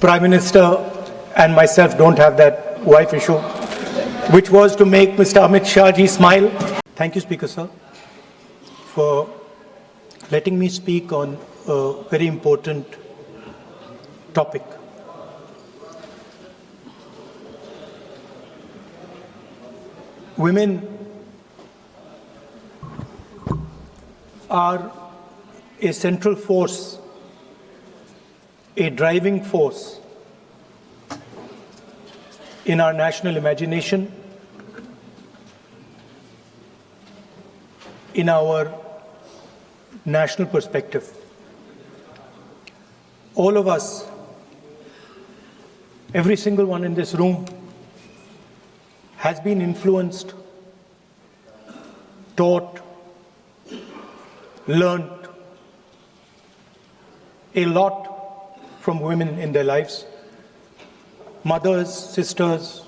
Prime Minister and myself don't have that wife issue, which was to make Mr. Amit Shah ji smile. Thank you, Speaker sir, for letting me speak on a very important topic. Women are a central force, a driving force in our national imagination, in our national perspective. All of us, every single one in this room, has been influenced, taught, learned a lot from women in their lives. Mothers, sisters,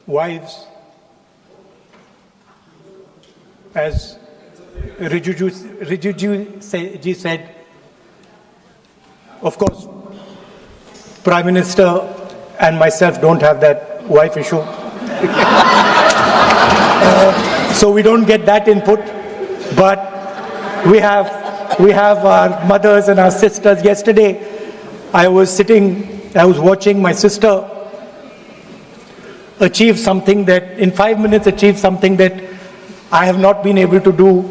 wives. As Rijuju ji said, of course, Prime Minister and myself don't have that wife issue. So we don't get that input, but we have our mothers and our sisters. Yesterday, I was watching my sister achieve something that, in 5 minutes, achieve something that I have not been able to do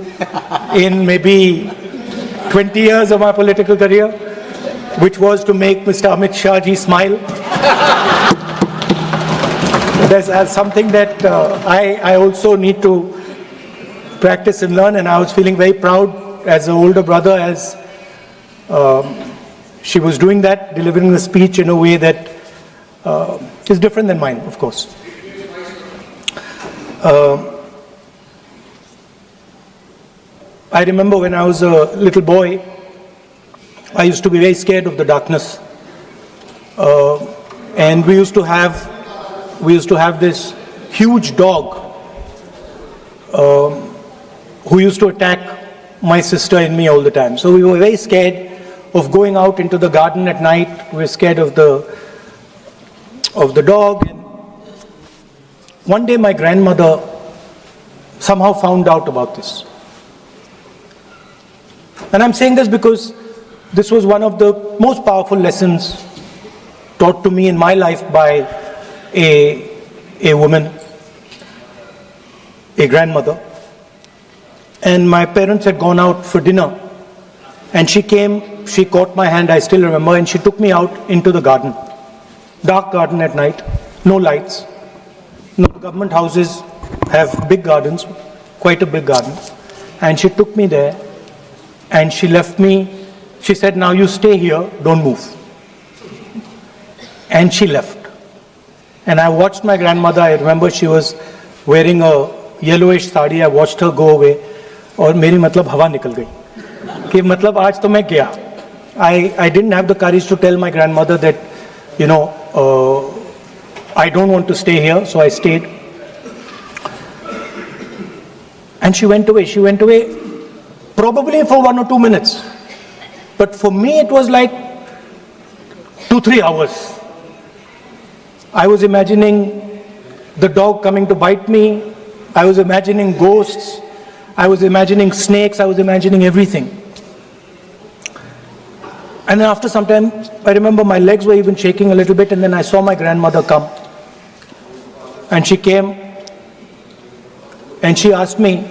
in maybe 20 years of my political career, which was to make Mr. Amit Shah ji smile. There's something that I also need to practice and learn, and I was feeling very proud as an older brother as she was doing that, delivering the speech in a way that is different than mine, of course. I remember when I was a little boy, I used to be very scared of the darkness, and we used to have this huge dog who used to attack my sister and me all the time. So we were very scared of going out into the garden at night. We were scared of the dog. And one day my grandmother somehow found out about this. And I'm saying this because this was one of the most powerful lessons taught to me in my life by a woman, a grandmother. And my parents had gone out for dinner, and she came, she caught my hand, I still remember, and she took me out into the garden. Dark garden at night, no lights. No, government houses have big gardens, quite a big garden. And she took me there, and she left me. She said, now you stay here, don't move. And she left. And I watched my grandmother. I remember she was wearing a yellowish sari. I watched her go away. और मेरी मतलब हवा निकल गई कि मतलब आज तो मैं गया. I didn't have the courage to tell my grandmother that, you know, I don't want to stay here, so I stayed. And she went away. She went away probably for 1 or 2 minutes. But for me, it was like 2-3 hours. I was imagining the dog coming to bite me. I was imagining ghosts. I was imagining snakes. I was imagining everything. And then after some time, I remember my legs were even shaking a little bit, and then I saw my grandmother come. And she came and she asked me,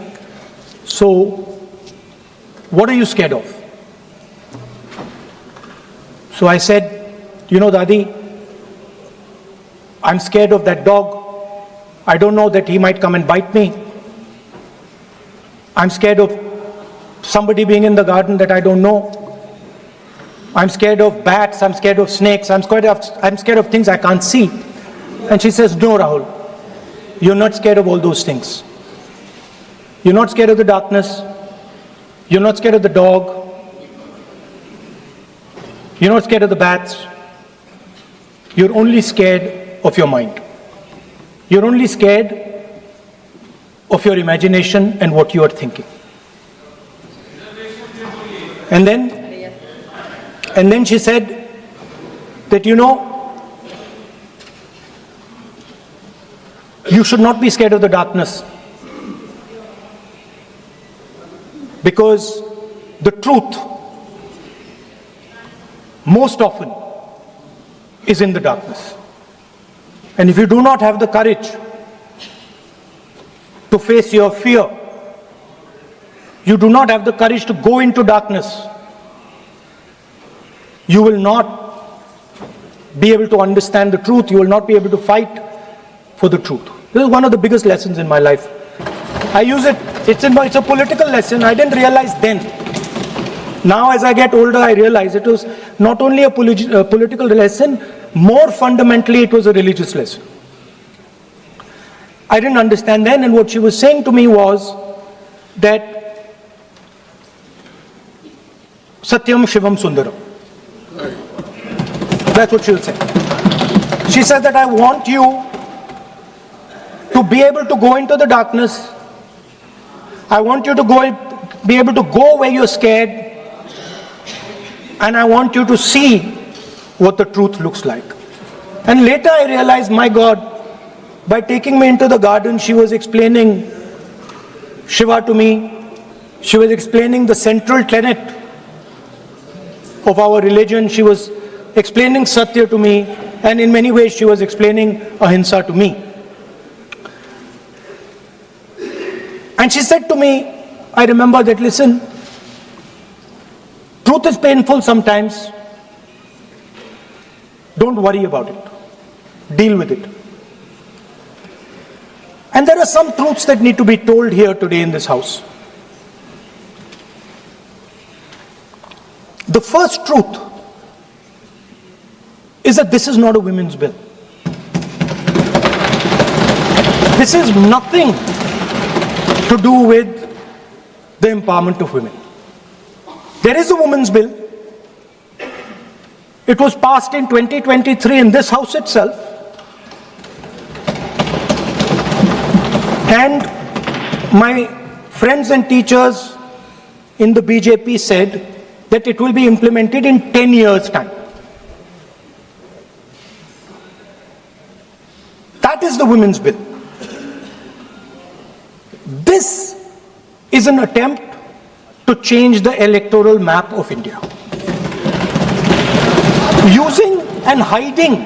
so, what are you scared of? So I said, you know, Dadi, I'm scared of that dog. I don't know that he might come and bite me. I'm scared of somebody being in the garden that I don't know. I'm scared of bats. I'm scared of snakes. I'm scared of things I can't see. And she says, no, Rahul, you're not scared of all those things. You're not scared of the darkness. You're not scared of the dog. You're not scared of the bats. You're only scared of your mind. You're only scared of your imagination and what you are thinking. And then And then she said that, you should not be scared of the darkness, because the truth most often is in the darkness. And if you do not have the courage to face your fear, you do not have the courage to go into darkness, you will not be able to understand the truth, you will not be able to fight for the truth. This is one of the biggest lessons in my life. I use it, it's a political lesson. I didn't realize then. Now as I get older, I realize it was not only a political lesson, more fundamentally it was a religious lesson. I didn't understand then, and what she was saying to me was that Satyam Shivam Sundaram. That's what she was saying. She said that I want you to be able to go into the darkness. I want you to be able to go where you're scared. And I want you to see what the truth looks like. And later I realized, my God, by taking me into the garden, she was explaining Shiva to me. She was explaining the central tenet of our religion. She was explaining Satya to me. And in many ways, she was explaining Ahimsa to me. And she said to me, I remember that, listen, truth is painful sometimes. Don't worry about it. Deal with it. And there are some truths that need to be told here today in this house. The first truth is that this is not a women's bill. This is nothing to do with the empowerment of women. There is a women's bill. It was passed in 2023 in this house itself. And my friends and teachers in the BJP said that it will be implemented in 10 years' time. That is the women's bill. This is an attempt to change the electoral map of India, using and hiding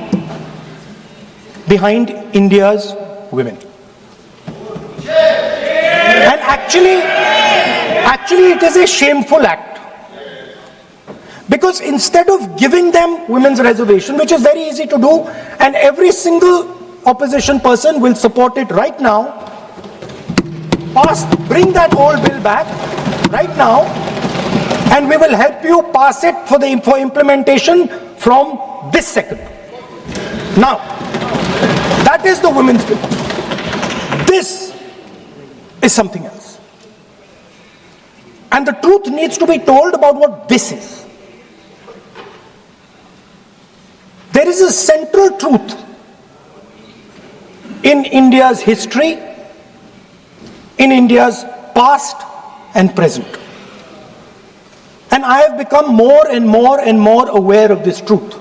behind India's women. And actually it is a shameful act, because instead of giving them women's reservation, which is very easy to do, and every single opposition person will support it right now, bring that old bill back right now, and we will help you pass it for implementation from this second. Now, that is the women's bill. This is something else. And the truth needs to be told about what this is. There is a central truth in India's history, in India's past and present. And I have become more and more and more aware of this truth.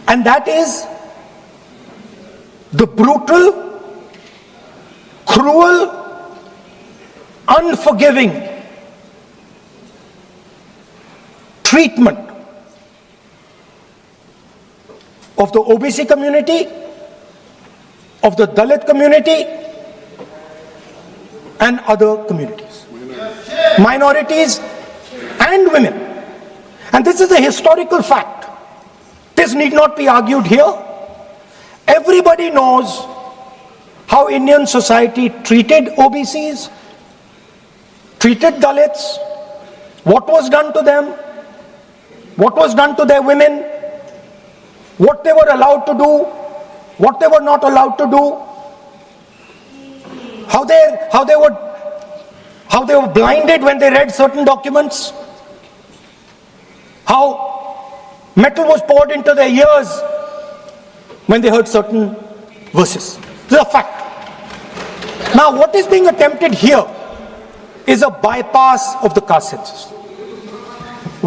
And that is the brutal, cruel, unforgiving treatment of the OBC community, of the Dalit community, and other communities, minorities and women. And this is a historical fact. This need not be argued here. Everybody knows how Indian society treated OBCs, treated Dalits, what was done to them, what was done to their women, what they were allowed to do, what they were not allowed to do, how they were blinded when they read certain documents, how metal was poured into their ears when they heard certain verses. This is a fact. Now, what is being attempted here is a bypass of the caste census.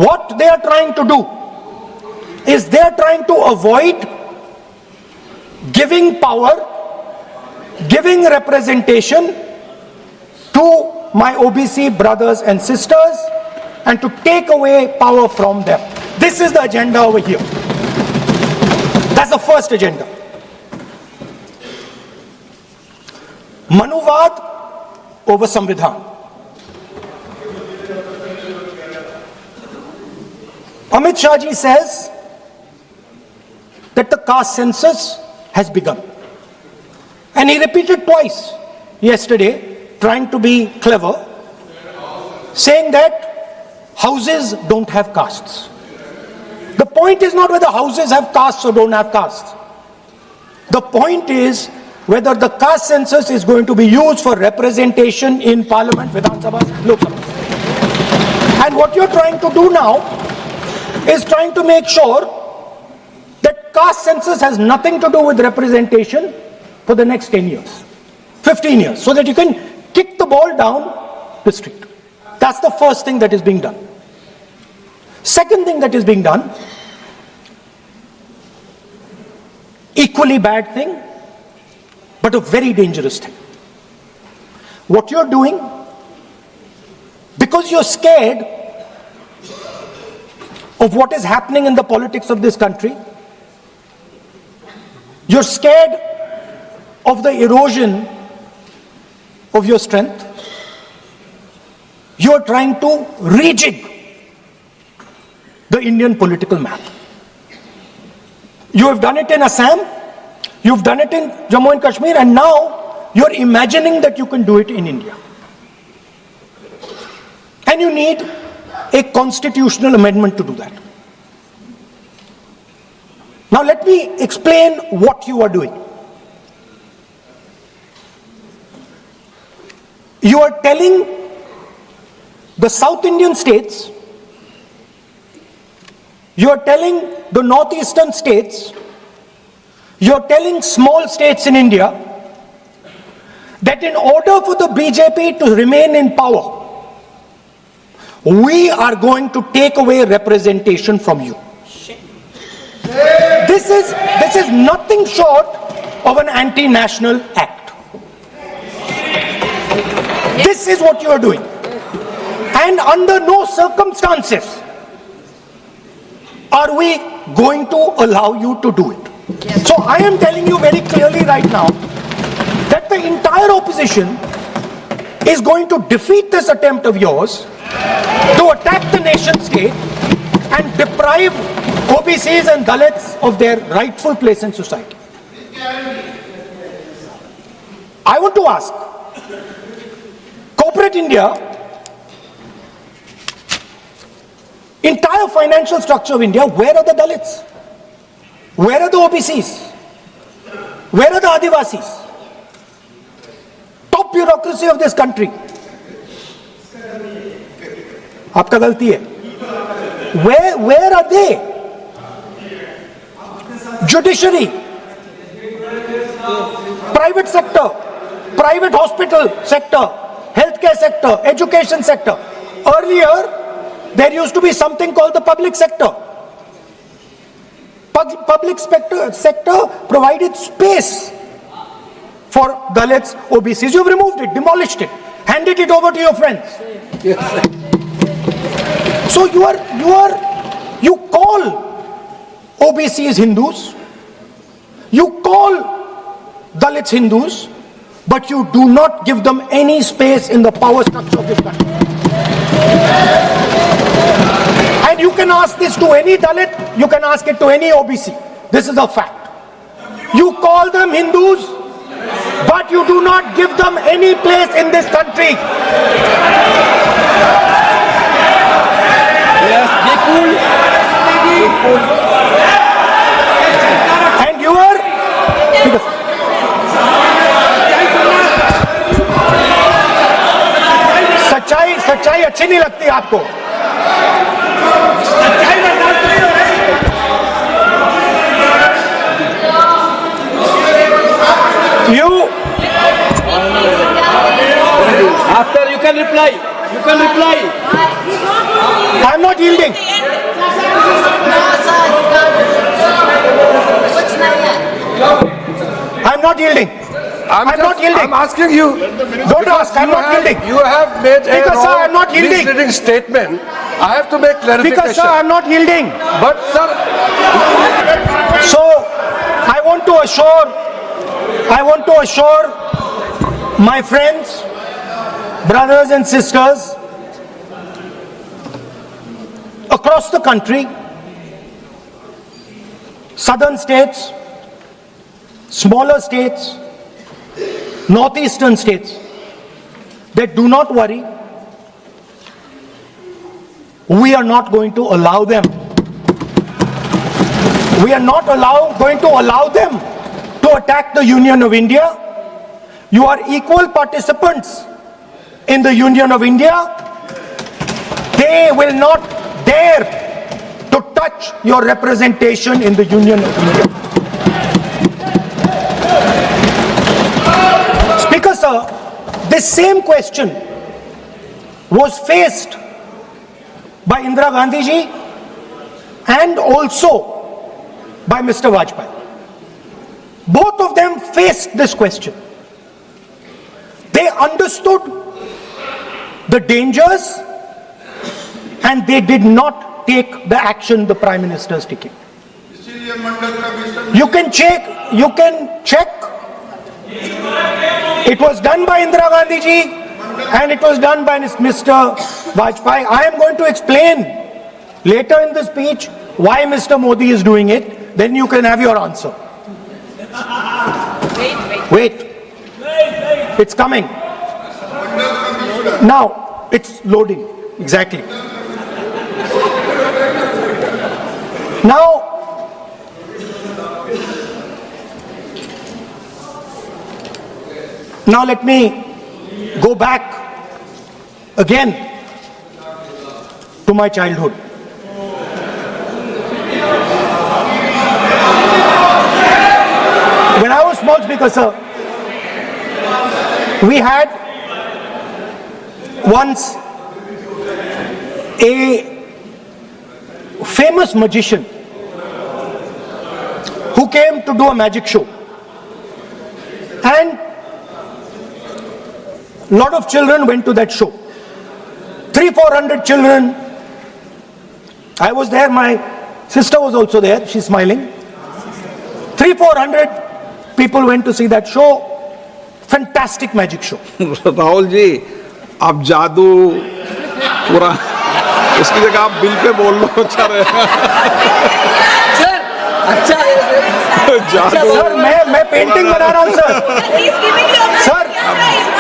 What they are trying to do is they are trying to avoid giving power, giving representation to my OBC brothers and sisters, and to take away power from them. This is the agenda over here. That's the first agenda. Manuvad over Samvidhan. Amit Shah ji says that the caste census has begun. And he repeated twice yesterday, trying to be clever, saying that houses don't have castes. The point is not whether houses have castes or don't have castes. The point is whether the caste census is going to be used for representation in Parliament, Vidhan Sabha, Lok Sabha. And what you're trying to do now is trying to make sure that caste census has nothing to do with representation for the next 10 years, 15 years, so that you can kick the ball down the street. That's the first thing that is being done. Second thing that is being done, equally bad thing, but a very dangerous thing. What you're doing, because you're scared of what is happening in the politics of this country, you're scared of the erosion of your strength, you're trying to rejig the Indian political map. You have done it in Assam, you've done it in Jammu and Kashmir, and now you're imagining that you can do it in India. And you need a constitutional amendment to do that. Now let me explain what you are doing. You are telling the South Indian states, you are telling the northeastern states, you are telling small states in India that in order for the BJP to remain in power, we are going to take away representation from you. This is nothing short of an anti-national act. This is what you are doing. And under no circumstances are we going to allow you to do it. So I am telling you very clearly right now that the entire opposition is going to defeat this attempt of yours to attack the nation state and deprive OBCs and Dalits of their rightful place in society. I want to ask, corporate India, entire financial structure of India, where are the Dalits? Where are the OBCs? Where are the Adivasis? Top bureaucracy of this country. Aapka galti hai. Where are they? Judiciary, private sector, private hospital sector, healthcare sector, education sector. Earlier, there used to be something called the public sector. Public sector provided space for Dalits, OBCs. You've removed it, demolished it, handed it over to your friends. So you call OBCs Hindus, you call Dalits Hindus, but you do not give them any space in the power structure of this country. And you can ask this to any Dalit, you can ask it to any OBC. This is a fact. You call them Hindus, but you do not give them any place in this country. Yes, be cool. And you are... सच्चाई अच्छी नहीं लगती आपको? After you can reply. I'm not yielding. not yielding. I'm not yielding. I'm asking you. Don't ask. I'm not yielding. You have made Speaker, sir, I'm not yielding. misleading statement. I have to make clarification. Speaker, sir, I'm not yielding. But sir, So, I want to assure my friends, brothers and sisters across the country, southern states, smaller states, northeastern states, that do not worry, we are not going to allow them. We are not going to allow them to attack the Union of India. You are equal participants in the Union of India. They will not dare to touch your representation in the Union of India. Speaker, sir, this same question was faced by Indira Gandhi ji and also by Mr. Vajpayee. Both of them faced this question. They understood the dangers and they did not take the action the Prime Minister is taking. You can check. It was done by Indira Gandhi ji and it was done by Mr. Vajpayee. I am going to explain later in the speech why Mr. Modi is doing it. Then you can have your answer. Wait. It's coming. Now, it's loading. Exactly. Now let me go back again to my childhood. When I was small, Speaker, sir, we had once a famous magician who came to do a magic show. And a lot of children went to that show. 300-400 children. I was there, my sister was also there, she's smiling. 300-400 people went to see that show. Fantastic magic show. Rahul ji, आप जादू पूरा उसकी जगह आप bill pay बोल लो, अच्छा रहेगा। Sir, मैं पेंटिंग बना रहा हूँ सर।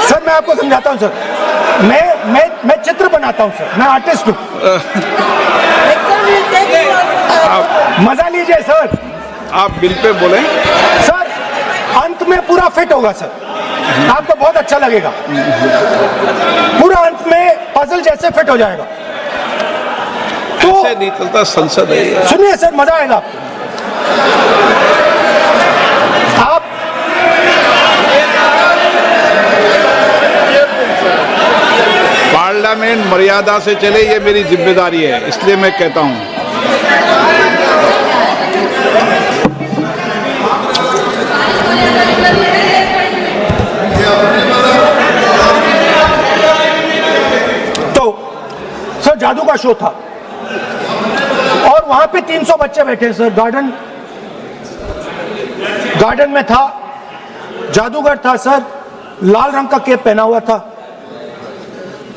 सर मैं आपको समझाता हूँ सर। मैं चित्र बनाता हूँ सर। मैं आर्टिस्ट हूँ। मजा लीजिए सर। आप बिल पे बोलें। सर, अंत में पूरा फिट होगा सर। आपको बहुत अच्छा लगेगा। पूरा अंत में पजल जैसे फिट हो जाएगा। तो ऐसे नहीं चलता, संसद है। सुनिए सर, मजा आएगा आपको। आप पार्लियामेंट मर्यादा से चले, ये मेरी जिम्मेदारी है, इसलिए मैं कहता हूँ। सर, जादू का शो था और वहां पे 300 बच्चे बैठे सर। गार्डन में था, जादूगर था सर, लाल रंग का कैप पहना हुआ था।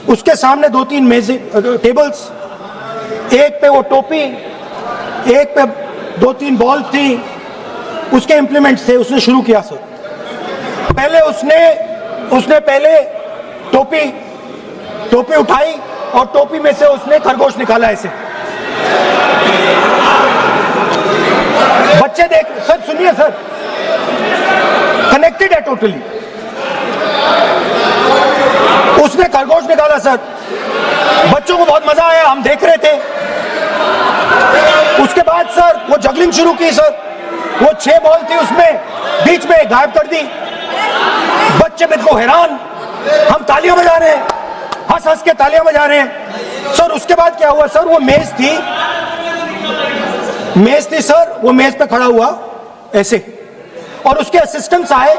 उसके सामने 2-3 मेजें, टेबल्स, एक पे वो टोपी, एक पे 2-3 बॉल थी, उसके इंप्लीमेंट्स थे। उसने शुरू किया सर। पहले उसने पहले टोपी उठाई और टोपी में से उसने खरगोश निकाला ऐसे। बच्चे देख, सर सुनिए सर, कनेक्टेड है टोटली। उसने खरगोश निकाला सर, बच्चों को बहुत मजा आया, हम देख रहे थे। उसके बाद सर वो जगलिंग शुरू की सर। वो 6 बॉल थी, उसमें बीच में गायब कर दी। बच्चे बिल्कुल हैरान, हम तालियां बजा रहे हैं, हंस हंस के तालियां बजा रहे हैं सर। उसके बाद क्या हुआ सर, वो मेज थी सर, वो मेज पे खड़ा हुआ ऐसे और उसके असिस्टेंट्स आए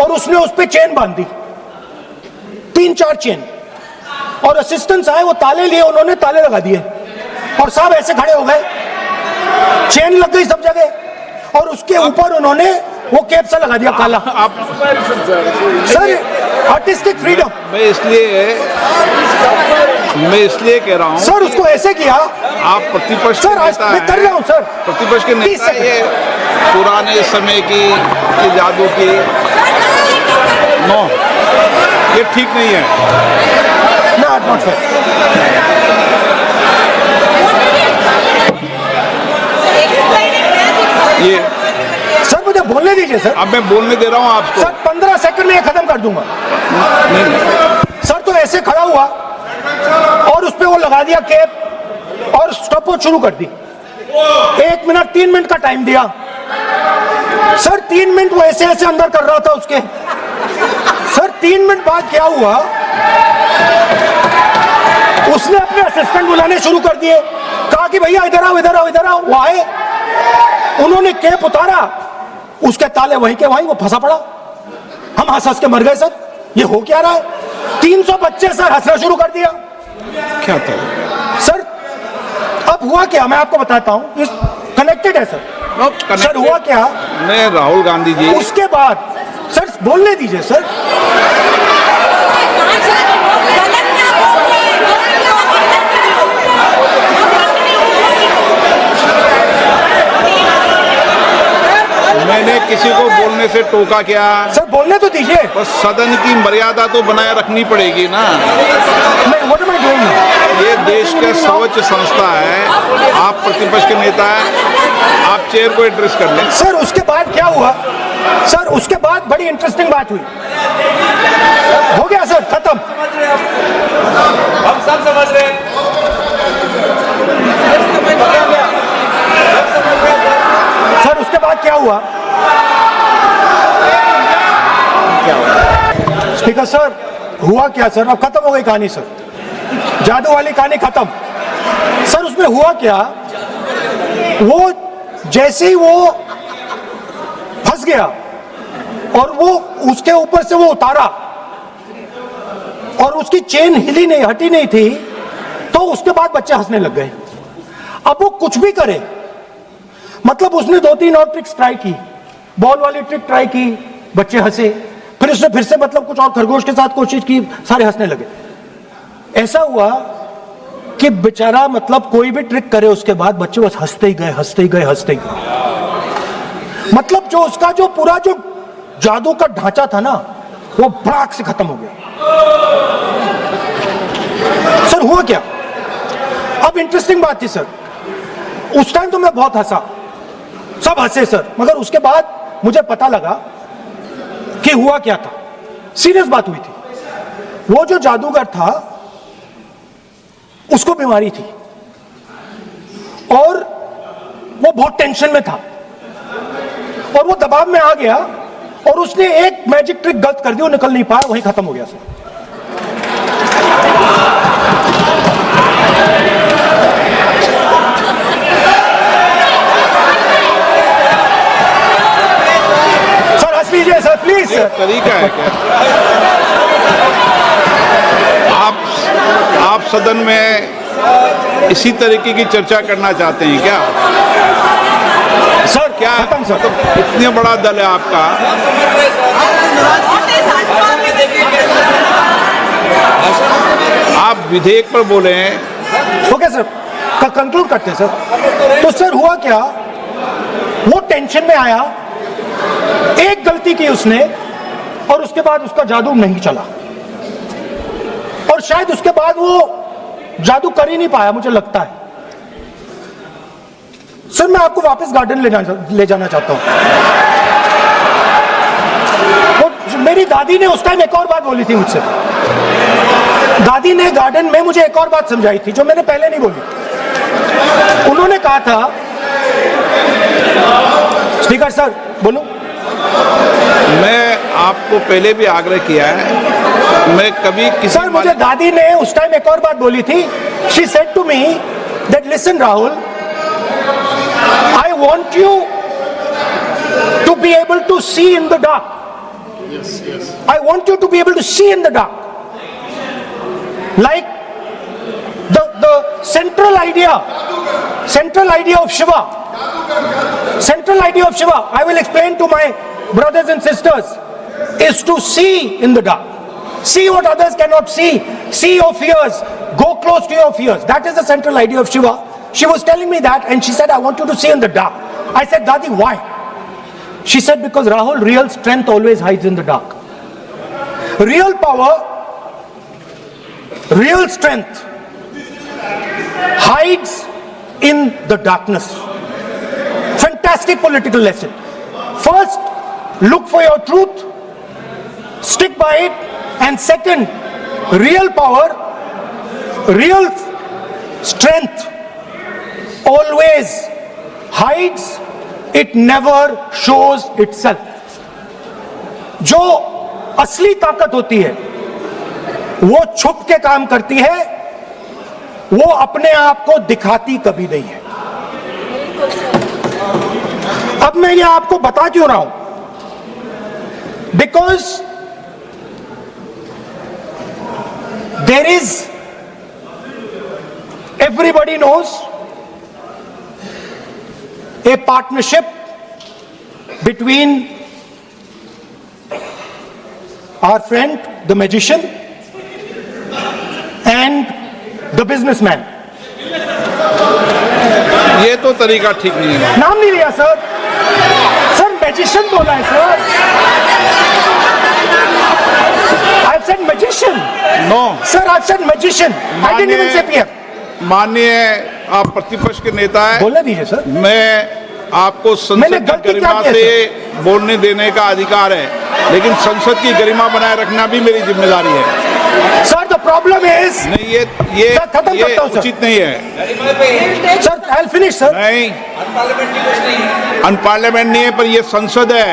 और उसने उस पे चेन बांध दी, 3-4 चेन, और असिस्टेंट्स आए, वो ताले लिए, उन्होंने ताले लगा दिए और साहब ऐसे खड़े हो गए, चेन लग गई सब जगह, और उसके ऊपर उन्होंने वो कैप सा लगा दिया काला। आप सर आर्टिस्टिक फ्रीडम। मैं इसलिए कह रहा हूँ सर उसको ऐसे किया। आप प्रतिपक्ष सर आज नेता मैं कर रहा हूँ सर। प्रतिपक्ष के 30 नेता, सेकंड। ये पुराने समय की ये जादू की नो, ये ठीक नहीं है। Not fair. ये सर मुझे बोलने दीजिए सर। अब मैं बोलने दे रहा हूँ आपको। सर 15 सेकंड में ये खत्म कर दूंगा। नहीं, सर तो ऐसे खड़ा हुआ और उस पे वो लगा दिया कैप और स्टॉपवॉच शुरू कर दी। 1 मिनट 3 मिनट का टाइम दिया। सर 3 मिनट वो ऐसे ऐसे अंदर कर रहा था उसके। सर 3 मिनट बाद क्या हुआ, उसने अपने असिस्टेंट बुलाने शुरू कर दिए, कहा कि भैया इधर आओ इधर आओ इधर आओ। वो आए, उन्होंने कैप उतारा, उसके ताले वहीं के वहीं, वो फंसा पड़ा। हम हंस के मर गए सर। ये हो क्या रहा है? 300 बच्चे सर हंसना शुरू कर दिया। क्या था सर अब हुआ क्या, मैं आपको बताता हूं, कनेक्टेड है सर। सर हुआ क्या, मैं राहुल गांधी जी, उसके बाद सर बोलने दीजिए सर। मैंने किसी को बोलने से टोका क्या? सर बोलने तो दीजिए। बस सदन की मर्यादा तो बनाए रखनी पड़ेगी ना। What am I doing? ये देश के सर्वोच्च संस्था है, आप प्रतिपक्ष के नेता हैं, आप चेयर को एड्रेस कर लें। सर उसके बाद क्या हुआ, सर उसके बाद बड़ी इंटरेस्टिंग बात हुई। हो गया सर, खत्म। हम सब समझ रहे हैं। सर उसके बाद क्या हुआ, स्पीकर सर हुआ क्या सर, अब खत्म हो गई कहानी सर, जादू वाली कहानी खत्म। सर उसमें हुआ क्या, वो जैसे ही वो फंस गया और वो उसके ऊपर से वो उतारा और उसकी चेन हिली नहीं, हटी नहीं थी, तो उसके बाद बच्चे हंसने लग गए। अब वो कुछ भी करे, मतलब उसने 2-3 और ट्रिक्स ट्राई की, बॉल वाली ट्रिक ट्राई की, बच्चे हंसे, फिर उसने फिर से मतलब कुछ और खरगोश के साथ कोशिश की, सारे हंसने लगे। ऐसा हुआ कि बेचारा मतलब कोई भी ट्रिक करे उसके बाद बच्चे बस हंसते ही गए, हंसते ही गए, हंसते ही गए। मतलब जो उसका जो पूरा जो जादू का ढांचा था ना, वो भड़ाक से खत्म हो गया। सर हुआ क्या, अब इंटरेस्टिंग बात थी सर, उस टाइम तो मैं बहुत हंसा, सब हंसे सर, मगर उसके बाद मुझे पता लगा कि हुआ क्या था। सीरियस बात हुई थी। वो जो जादूगर था उसको बीमारी थी और वो बहुत टेंशन में था और वो दबाव में आ गया और उसने एक मैजिक ट्रिक गलत कर दी, वो निकल नहीं पाया, वहीं खत्म हो गया सर। सर हंस लीजिए सर प्लीज सर। तरीका है क्या? आप सदन में इसी तरीके की चर्चा करना चाहते हैं क्या? सर क्या खत्म सर, मतलब इतने बड़ा दल है आपका, आप विधेयक पर बोले हैं। ओके सर, कंक्लूड करते हैं सर। तो सर हुआ क्या, वो टेंशन में आया, एक गलती की उसने और उसके बाद उसका जादू नहीं चला और शायद उसके बाद वो जादू कर ही नहीं पाया, मुझे लगता है। सर मैं आपको वापस गार्डन ले जाना चाहता हूं। मेरी दादी ने उस टाइम एक और बात बोली थी मुझसे, दादी ने गार्डन में मुझे एक और बात समझाई थी जो मैंने पहले नहीं बोली। उन्होंने कहा था, स्पीकर सर बोलूं, मैं आपको पहले भी आग्रह किया है, मैं कभी किसी सर मुझे दादी ने उस टाइम एक और बात बोली थी। She said to me that listen Rahul, I want you to be able to see in the dark. I want you to be able to see in the dark. Like the central idea of Shiva. Central idea of Shiva, I will explain to my brothers and sisters, is to see in the dark. See what others cannot see. See your fears. Go close to your fears. That is the central idea of Shiva. She was telling me that and she said, I want you to see in the dark. I said, Dadi, why? She said, because Rahul, real strength always hides in the dark. Real power, real strength hides in the darkness. Fantastic political lesson. First, look for your truth, stick by it, and second, real power, real strength always hides, it never shows itself. जो असली ताकत होती है वो छुप के काम करती है, वो अपने आप को दिखाती कभी नहीं है. अब मैं ये आपको बता क्यों रहा हूं? Because there is, everybody knows, a partnership between our friend, the magician, and the businessman. ये तो तरीका ठीक नहीं है. नाम नहीं लिया सर. सर मैजिशियन बोला है sir. I've said magician. No. Sir, I've said magician. I didn't even say PM. माननीय आप प्रतिपक्ष के नेता हैं. बोलने दीजिए सर. मैं आपको संसद की गरिमा से बोलने देने का अधिकार है, लेकिन संसद की गरिमा बनाए रखना भी मेरी जिम्मेदारी है. Sir, the problem is. नहीं, ये उचित नहीं है. Sir, I'll finish, sir. नहीं, अनपार्लियामेंट नहीं है, पर ये संसद है.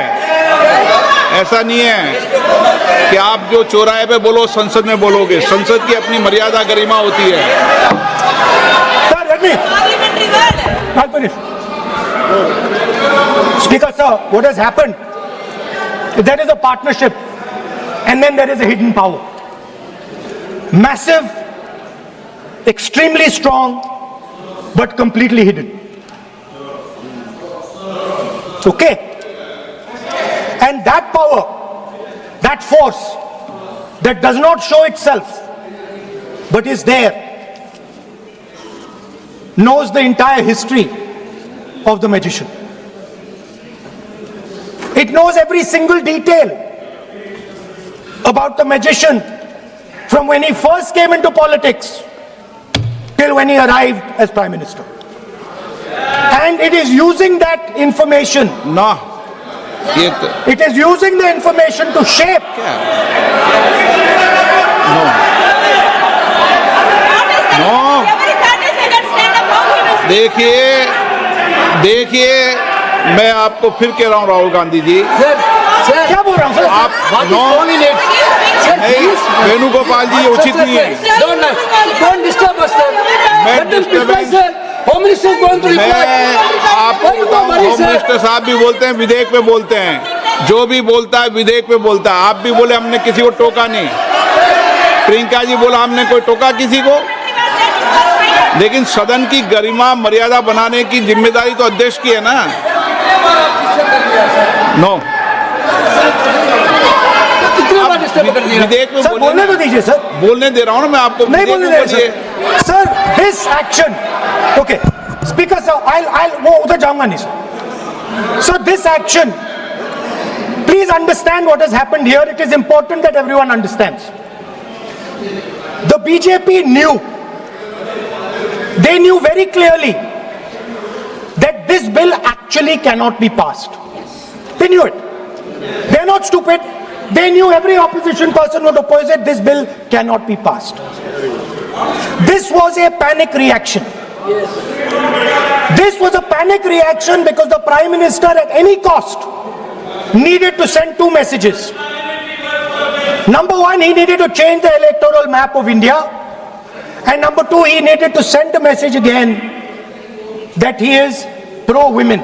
ऐसा नहीं है कि आप जो चौराहे पे बोलो संसद में बोलोगे. संसद की अपनी मर्यादा गरिमा होती है. Sir, let me. I'll finish. Speaker, sir, what has happened? There is a partnership, and then there is a hidden power. Massive, extremely strong, but completely hidden. Okay? And that power, that force, that does not show itself, but is there, knows the entire history of the magician. It knows every single detail about the magician from when he first came into politics till when he arrived as Prime Minister. And it is using that information. No. It is using the information to shape. No. देखिए, मैं आपको फिर कह रहा हूँ राहुल गांधी जी. क्या बोल रहा हूँ सर? आप नहीं, वेणुगोपाल जी, ये उचित नहीं है. Don't disturb us, sir. Let them reply, sir. Home Minister is going to reply. मैं आपको बताऊं, होम मिनिस्टर साहब भी बोलते हैं, विधेयक पे बोलते हैं. जो भी बोलता है विधेयक पे बोलता है. आप भी बोले हमने किसी को टोका नहीं. प्रियंका जी बोला हमने कोई टोका किसी को. लेकिन सदन की गरिमा मर्यादा बनाने की जिम्मेदारी तो अध्यक्ष की है ना. नो. विधेयक में बोलने तो दीजिए सर. बोलने दे रहा हूँ ना मैं आपको. नहीं बोलने दे रहे sir. This action. Okay speaker sir, I'll वो उधर जाऊंगा नहीं sir. So this action, please understand what has happened here. It is important that everyone understands. The BJP knew. They knew very clearly that this bill actually cannot be passed. They knew it. They are not stupid. They knew every opposition person would oppose it. This bill cannot be passed. This was a panic reaction. This was a panic reaction because the Prime Minister at any cost needed to send two messages. Number one, he needed to change the electoral map of India. And number two, he needed to send a message again that he is pro-women.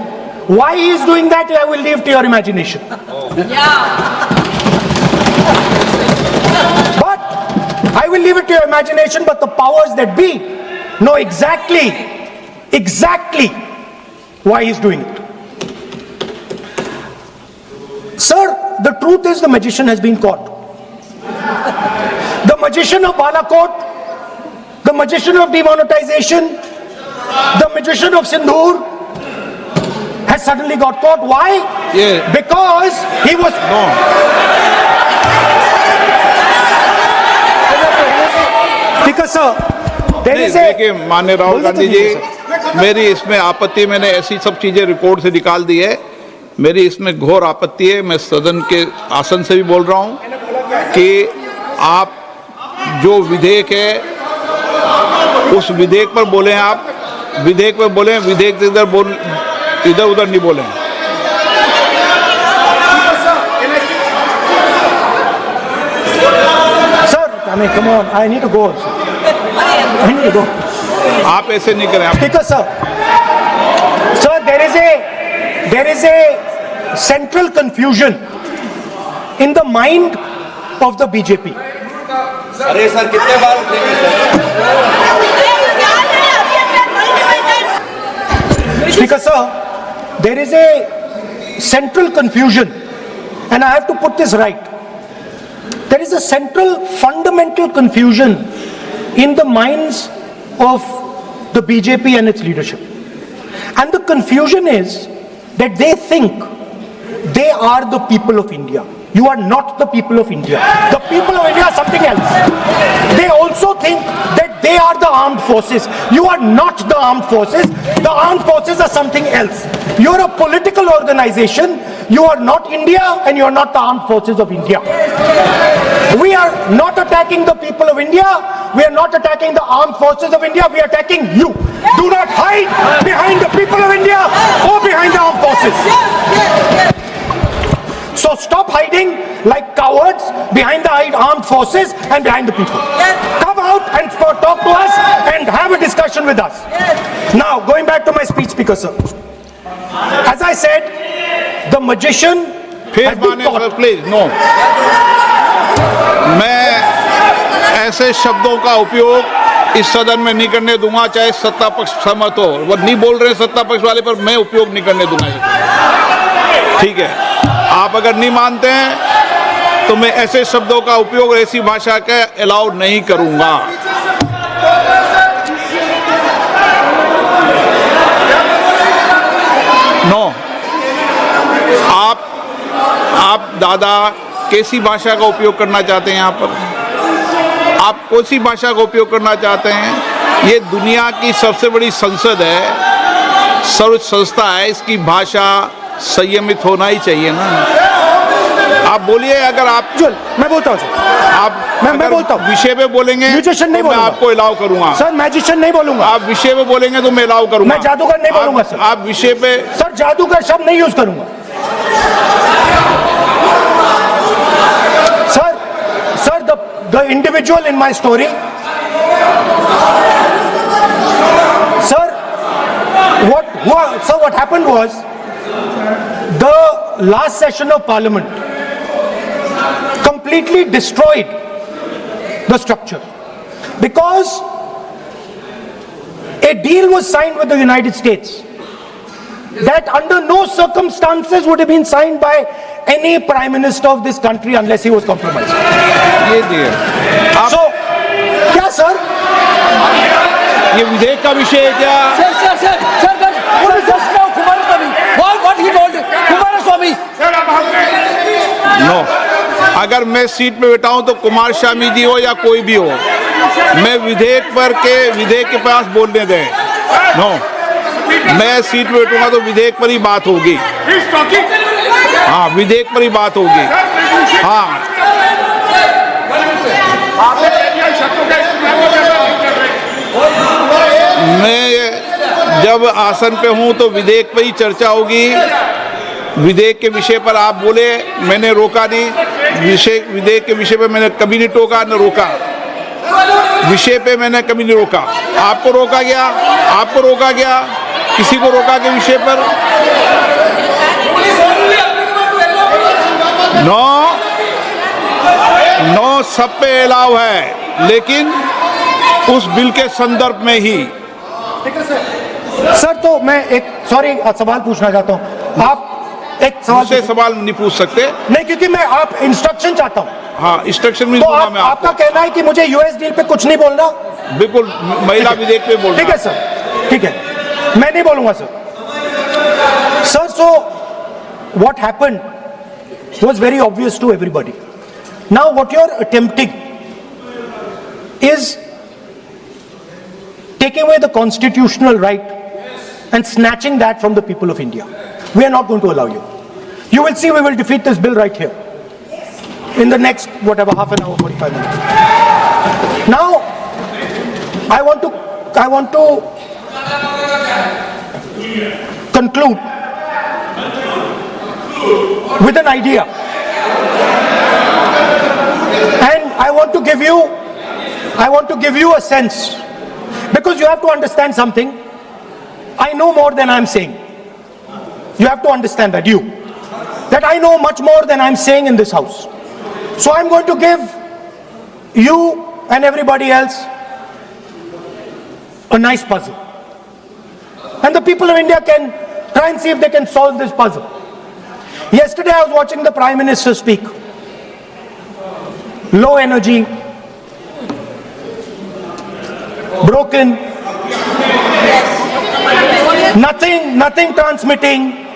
Why he is doing that, I will leave to your imagination. But I will leave it to your imagination, but the powers that be know exactly why he is doing it. Sir, the truth is the magician has been caught. The magician of Balakot, the magician of demonetization, the magician of Sindhur has suddenly got caught. Why? Yeah. Because he was... No. Because sir, there is a... देखिए माननीय राहुल गांधी जी, मेरी इसमें आपत्ति, मैंने ऐसी सब चीजें record से निकाल दी है, मेरी इसमें घोर आपत्ति है। मैं सदन के आसन से भी बोल रहा हूं कि आप जो विधेयक है उस विधेयक पर बोले, आप विधेयक पर बोले, विधेयक से इधर उधर नहीं बोले। Sir, I mean, come on, I need to go also. I need to go. आप ऐसे नहीं करें। Speaker, sir, there is a central confusion in the mind of the BJP. अरे सर कितने बार उठेंगे sir? Speaker, sir, there is a central confusion, and I have to put this right. There is a central fundamental confusion in the minds of the BJP and its leadership. And the confusion is that they think they are the people of India. You are not the people of India. The people of India are something else. They also think that they are the armed forces. You are not the armed forces. The armed forces are something else. You are a political organization. You are not India, and you are not the armed forces of India. We are not attacking the people of India. We are not attacking the armed forces of India. We are attacking you. Do not hide behind the people of India or behind the armed forces. So stop hiding like cowards behind the armed forces and behind the people. Come out and talk to us and have a discussion with us. Now, going back to my speech, Speaker, sir. As I said, the magician has been caught. Please no, मैं ऐसे शब्दों का उपयोग इस सदन में नहीं करने दूंगा, चाहे सत्ता पक्ष सहमत हो। वो नहीं बोल रहे सत्ता पक्ष वाले, पर मैं उपयोग नहीं करने दूंगा। ठीक है, आप अगर नहीं मानते हैं तो मैं ऐसे शब्दों का उपयोग, ऐसी भाषा का अलाउ नहीं करूंगा। नो, आप दादा कैसी भाषा का उपयोग करना चाहते हैं? यहाँ पर आप कौन सी भाषा का उपयोग करना चाहते हैं? ये दुनिया की सबसे बड़ी संसद है, सर्वोच्च संस्था है, इसकी भाषा संयमित होना ही चाहिए ना। आप बोलिए, अगर आप मैं बोलता हूँ, आप मैं बोलता हूँ, विषय पे बोलेंगे म्यूजिशियन नहीं तो मैं बोलूंगा, आपको अलाउ करूंगा। सर मैजिशियन नहीं बोलूंगा। आप विषय पे बोलेंगे तो मैं अलाउ करूंगा। मैं जादूगर नहीं बोलूंगा सर। आप विषय पे, सर जादूगर शब्द नहीं यूज करूंगा। Sir the individual in my story, sir, what happened was, the last session of Parliament completely destroyed the structure, because a deal was signed with the United States that under no circumstances would have been signed by any prime minister of this country unless he was compromised. ये दिए So, क्या sir? ये विधेयक का विषय है क्या? Sir, what is just now Kumaraswamy? What he told Kumaraswamy? No, अगर मैं सीट पे बैठा हूं तो कुमार स्वामी जी हो या कोई भी हो, मैं विधेयक के पास बोलने दें। नो, मैं सीट पे बैठूंगा तो विधेयक पर ही बात होगी। हाँ, विधेयक पर ही बात होगी। हाँ, मैं जब आसन पे हूं तो विधेयक पर ही चर्चा होगी। विधेयक के विषय पर आप बोले, मैंने रोका नहीं। विधेयक के विषय पे मैंने कभी नहीं टोका न रोका। विषय पे मैंने कभी नहीं रोका। आपको रोका गया, किसी को रोका के विषय पर? नौ सब पे अलाउ है, लेकिन उस बिल के संदर्भ में ही। सर तो मैं एक सवाल पूछना चाहता हूं। आप एक सवाल नहीं पूछ सकते। नहीं, क्योंकि मैं आप इंस्ट्रक्शन चाहता हूं। हाँ, इंस्ट्रक्शन भी तो दूंगा मैं आपका कहना है कि मुझे यूएस डील पे कुछ नहीं बोलना? बिल्कुल, महिला विधेयक पे बोलना। ठीक है सर, ठीक है, मैं नहीं बोलूंगा sir. Sir, so what happened was very obvious to everybody. Now what you're attempting is taking away the constitutional right and snatching that from the people of India. We are not going to allow you. You will see we will defeat this bill right here in the next, whatever, half an hour, 45 minutes. Now, I want to conclude with an idea. And I want to give you a sense, because you have to understand something. I know more than I'm saying. You have to understand that I know much more than I'm saying in this house. So I'm going to give you and everybody else a nice puzzle. And the people of India can try and see if they can solve this puzzle. Yesterday I was watching the Prime Minister speak. Low energy, broken, nothing transmitting.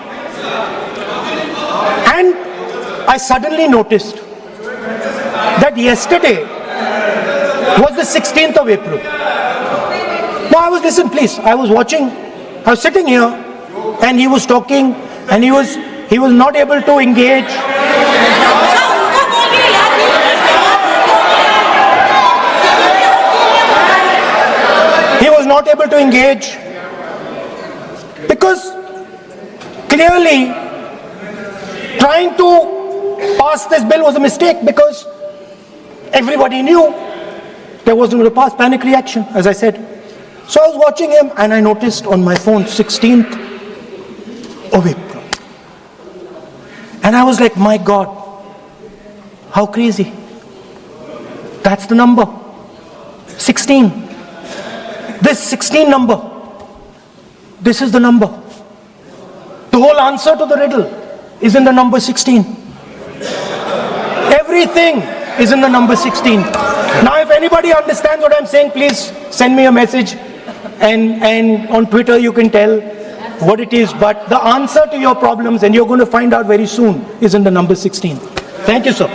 And I suddenly noticed that yesterday was the 16th of April. No, I was sitting here and he was talking and he was not able to engage. He was not able to engage because clearly trying to pass this bill was a mistake, because everybody knew there wasn't going to pass. Panic reaction, as I said. So I was watching him and I noticed on my phone 16th of April. And I was like, my God, how crazy. That's the number. 16. This 16 number. This is the number. The whole answer to the riddle is in the number 16. Everything is in the number 16. Now, if anybody understands what I'm saying, please send me a message. And on Twitter you can tell what it is. But the answer to your problems, and you're going to find out very soon, is in the number 16. Thank you, sir.